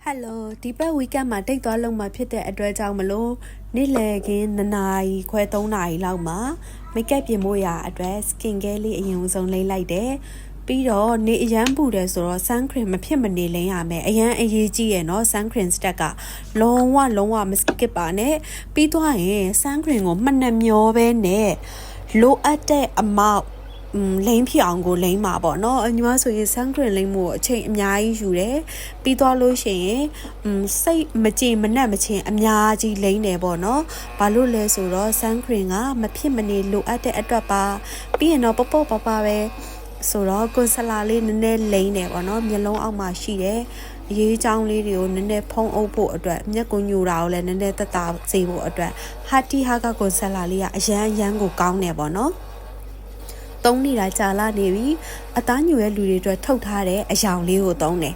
Hello ဒီပတ် weekend မှာတိတ်သွားလုံးမှာဖြစ်တဲ့အတွက်ကြောင့်မလို့နေ့လည်ခင်း2 နာရီခွဲ3 နာရီလောက်မှာ makeup ပြင်ဖို့ရအတွက် skin care လေးအရင်ဆုံးလိမ့်လိုက်တယ်ပြီးတော့နေအရန်ပူတယ်ဆိုတော့ sun cream မဖြစ်မနေလိမ့်ရမယ်အရန်အရေးကြီးရယ်နော် sun cream stack ကလုံးဝမ skip ပါနဲ့ပြီးသွားရင် sun cream ကိုမှတ်နှမျောပဲနဲ့လိုအပ်တဲ့အမောက်လိမ့်ဖြစ်အောင်ကိုလိမ့်မှာပေါ့နော်ညီမဆိုရင် sun cream လိမ့်မှုအချိန်အများကြီးယူတယ်ပြီးသွားလို့ရှိရင်စိတ်မကြင်မနှက်မချင်းအများကြီးလိမ့်တယ်ပေါ့နော်ဘာလို့လဲဆိုတော့ sun cream ကမဖြစ်မနေလိုအပ်တဲ့အတွက်ပါပြီးရင်တော့ပေါ့ပါပဲဆိုတော့ကွန်ဆလာလေးနည်းနည်းလိမ့်တယ်ပေါ့နော်မျက်လုံးအောက်မှာရှိတယ်အရေးချောင်းလေးတွေကိုနည်းနည်းဖုံးအုပ်ဖို့အတွက်မျက်ကွန်ညူတာကိုလည်းနည်းနည်းသက်သာစေဖို့အတွက်ဟာတီဟာကကွန်ဆလာလေးကအရန်ကိုကောင်းတယ်ပေါ့နော်သုံးနေတာကြာလာနေပြီအသားညူရဲ့လူတွေအတွက်ထုတ်ထားတဲ့အယောင်လေးကိုသုံးတယ်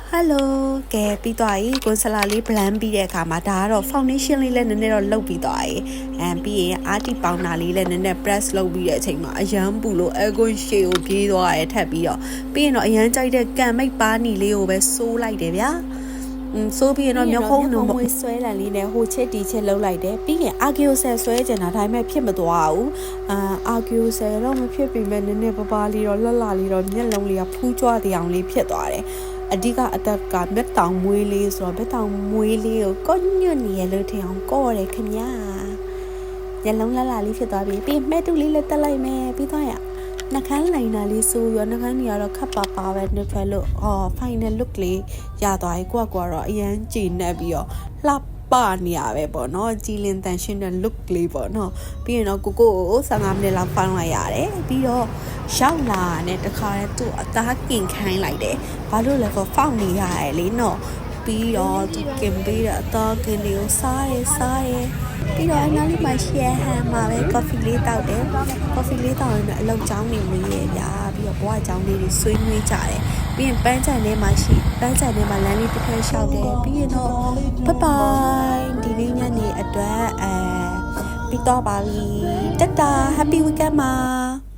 ဟယ်လိုကဲပြီးသွားပြီကွန်ဆလာလေး blend ပြီးတဲ့အခါမှာဒါကတော့ foundation လေးလည်းနည်းနည်းတော့လုပ်ပြီးသွားပြီပြီးရင်အာတီပေါင်နာလေးလည်းနည်းနည်း press လုပ်ပြီးတဲ့အချိန်မှာအရန်ပူလို့ aircon ရှေ့ကိုပြေးသွားရထပ်ပြီးတော့ပြီးရင်တော့အရန်ကြိုက်တဲ့ကံမိတ်ပါနီလေးကိုပဲစိုးလိုက်တယ်ဗျာဆိုပြီးတော့မျက်ခုံးနှုံမွေးဆွဲလန်လေးနဲ့ဟိုချစ်တီချစ်လှုပ်လိုက်တယ်ပြီးရင်အာဂီယိုဆယ်ဆွဲကျင်တာဒါပေမဲ့ဖြစ်မသွားဘူးအာဂီယိုဆယ်တော့မဖြစ်ပြီမဲ့နည်းနည်းပပလေးတော့လှလှလေးတော့မျက်လုံးလေးကဖူးကြွတဲ့အောင်လေးဖြစ်သွားတယ်အဓိကအသက်ကမျက်တောင်မွေးလေးဆိုတော့မျက်တောင်မွေးလေးကိုကောညွတ်နေရလို့ထင်အောင်ကော့တယ်ခင်ဗျာမျက်လုံးလှလှလေးဖြစ်သွားပြီပြီးမဲ့တူလေးလည်းတက်လိုက်မယ်ပြီးသွားရနှခမ်းလိုင်နာလေးဆိုရောနှခမ်းကြီးကတော့ခပ်ပါပဲနှုတ်ထွက်လို့final look လေးရသွားပြီကိုကတော့အရန်ကြည်နေပြီးတော့လှပနေရပဲပေါ့နော်ကြည်လင်တန်ရှင်းတဲ့ look လေးပေါ့နော်ပြီးရင်တော့ကို15မိနစ်လောက်ဖောင်းလိုက်ရတယ်ပြီးတော့ရောက်လာတဲ့တခါတည်းသူ့အသားကင်ခိုင်းလိုက်တယ်ဘာလို့လဲဆိုဖောင်းနေရတယ်လေနော်ပြီးတော့သူကင်ပေးတဲ့အသားကင်လေးကိုစားရဲပြီးတော့အနားလေးမှာ share ဟန်မှာပဲ coffee လေးတောက်တယ် coffee လေးတောက်ရင်အလုပ်ချောင်းနေမရရပြီးတော့ဘွားချောင်းလေးတွေဆွေးနွေးကြတယ်ပြီးရင်ပန်းချန်ထဲမှာပန်းချန်ထဲမှာလမ်းလေးတစ်ဖက်လျှောက်တယ်ပြီးရင်တော့ဘိုင်ဒီနေ့ညနေအတွက်ပြီးတော့ပါပြီတတာ happy weekend မှာ